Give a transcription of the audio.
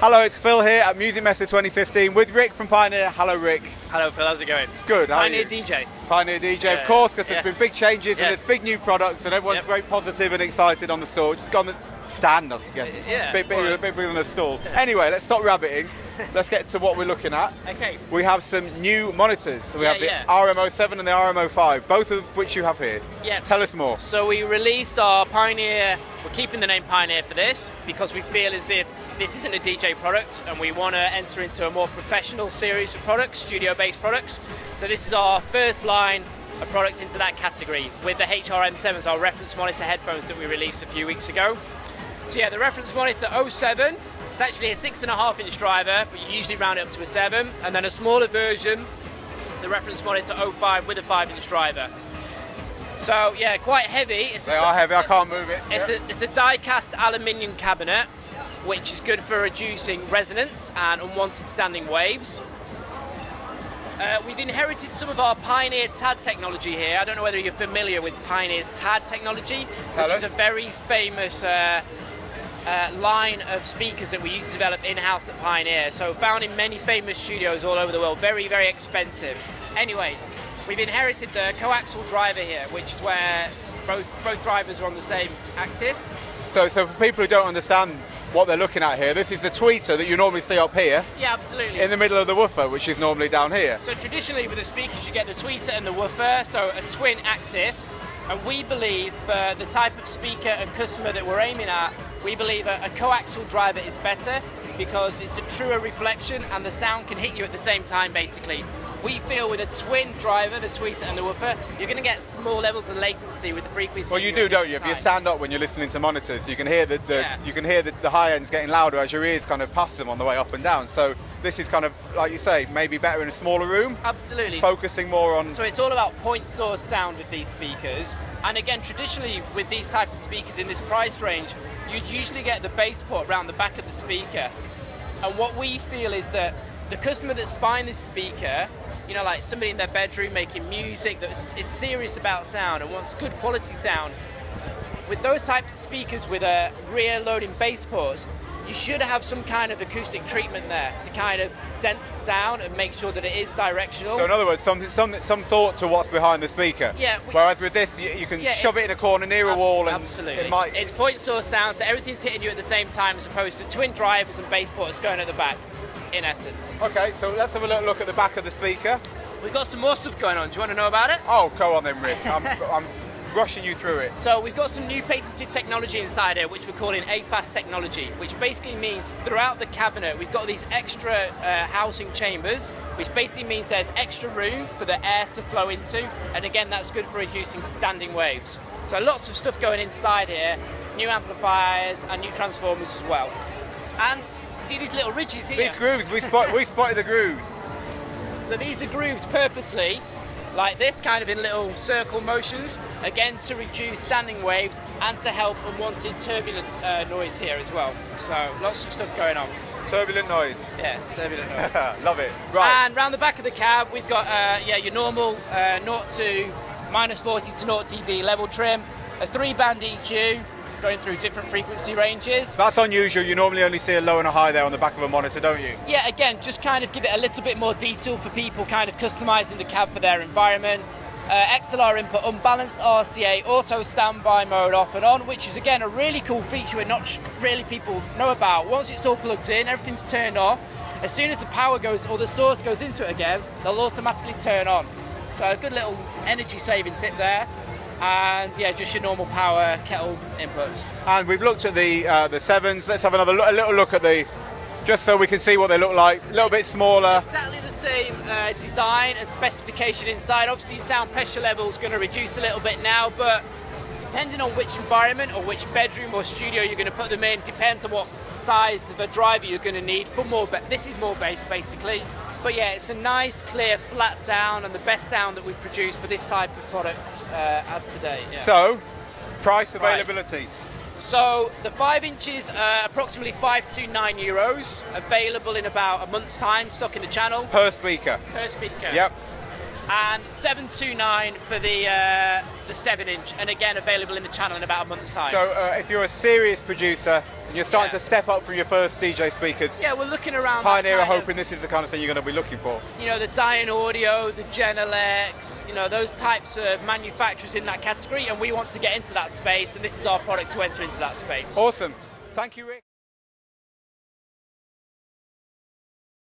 Hello, it's Phil here at Musikmesse 2015 with Rick from Pioneer. Hello, Rick. Hello, Phil. How's it going? Good. How Pioneer are you? DJ. Pioneer DJ, of course, because there's been big changes and Yes. there's big new products, and everyone's very positive and excited on the store. Just go on the stand, I guess. Yeah. Bit bigger than the stall. Anyway, let's stop rabbiting. Let's get to what we're looking at. Okay. We have some new monitors. So we have the yeah. RM-07 and the RM-05, both of which you have here. Yeah. Tell us more. So we released our Pioneer. We're keeping the name Pioneer for this because we feel as if this isn't a DJ product and we want to enter into a more professional series of products, studio-based products. So this is our first line of products into that category with the RM-07s, our reference monitor headphones that we released a few weeks ago. So yeah, the reference monitor 07, it's actually a 6.5 inch driver, but you usually round it up to a 7, and then a smaller version, the reference monitor 05 with a 5-inch driver. So yeah, quite heavy. They are heavy, I can't move it. It's a die-cast aluminium cabinet, which is good for reducing resonance and unwanted standing waves. We've inherited some of our Pioneer TAD technology here. I don't know whether you're familiar with Pioneer's TAD technology, which is a very famous line of speakers that we used to develop in-house at Pioneer. So found in many famous studios all over the world, very, very expensive. Anyway, we've inherited the coaxial driver here, which is where both drivers are on the same axis. So for people who don't understand what they're looking at here, this is the tweeter that you normally see up here. Yeah, absolutely. In the middle of the woofer, which is normally down here. So traditionally with the speakers you get the tweeter and the woofer, so a twin axis. And we believe for the type of speaker and customer that we're aiming at, we believe a coaxial driver is better because it's a truer reflection and the sound can hit you at the same time basically. We feel with a twin driver, the tweeter and the woofer, you're going to get small levels of latency with the frequency. Well, you do, don't you? If you stand up when you're listening to monitors, you can hear the high ends getting louder as your ears kind of pass them on the way up and down. So this is kind of, like you say, maybe better in a smaller room. Absolutely. Focusing more on. So it's all about point source sound with these speakers. And again, traditionally with these type of speakers in this price range, you'd usually get the bass port around the back of the speaker. And what we feel is that the customer that's buying this speaker, you know, like somebody in their bedroom making music that is serious about sound and wants good quality sound, with those types of speakers with a rear loading bass ports, you should have some kind of acoustic treatment there to kind of dent the sound and make sure that it is directional. So in other words, some thought to what's behind the speaker. Yeah. Whereas with this, you can shove it in a corner near a wall, and absolutely. it It's point source sound, so everything's hitting you at the same time, as opposed to twin drivers and bass ports going at the back, in essence. Okay, so let's have a little look at the back of the speaker. We've got some more stuff going on. Do you want to know about it? Oh, go on then, Rick. I'm rushing you through it. So we've got some new patented technology inside here, which we're calling AFAS technology, which basically means throughout the cabinet we've got these extra housing chambers, which basically means there's extra room for the air to flow into, and again that's good for reducing standing waves. So lots of stuff going inside here, new amplifiers and new transformers as well. And see these little ridges here? These grooves, we spotted the grooves. So these are grooved purposely, like this, kind of in little circle motions, again to reduce standing waves and to help unwanted turbulent noise here as well. So lots of stuff going on. Turbulent noise. Yeah, turbulent noise. Love it. Right. And round the back of the cab we've got your normal 0 to -40 to 0 dB level trim, a 3-band EQ, going through different frequency ranges. That's unusual. You normally only see a low and a high there on the back of a monitor, don't you? Yeah, again, just kind of give it a little bit more detail for people kind of customizing the cab for their environment. XLR input, unbalanced RCA, auto standby mode off and on, which is again a really cool feature and not really people know about. Once it's all plugged in, everything's turned off. As soon as the power goes or the source goes into it again, they'll automatically turn on. So a good little energy saving tip there. And yeah, just your normal power kettle inputs. And we've looked at the 7s. Let's have a little look at the, just so we can see what they look like. A little bit smaller. Exactly the same design and specification inside. Obviously, your sound pressure level is going to reduce a little bit now, but depending on which environment or which bedroom or studio you're going to put them in, depends on what size of a driver you're going to need for more. But this is more bass basically. But yeah, it's a nice, clear, flat sound and the best sound that we've produced for this type of product as today. Yeah. So, price availability. So the 5 inches, approximately €529, available in about a month's time, stock in the channel. Per speaker. Per speaker. Yep. and 729 for the 7-inch, and again available in the channel in about a month's time. So if you're a serious producer and you're starting to step up from your first DJ speakers, yeah, we're looking around. Pioneer are hoping this is the kind of thing you're going to be looking for. You know, the Dian Audio, the Genelex, you know, those types of manufacturers in that category, and we want to get into that space, and this is our product to enter into that space. Awesome. Thank you, Rick.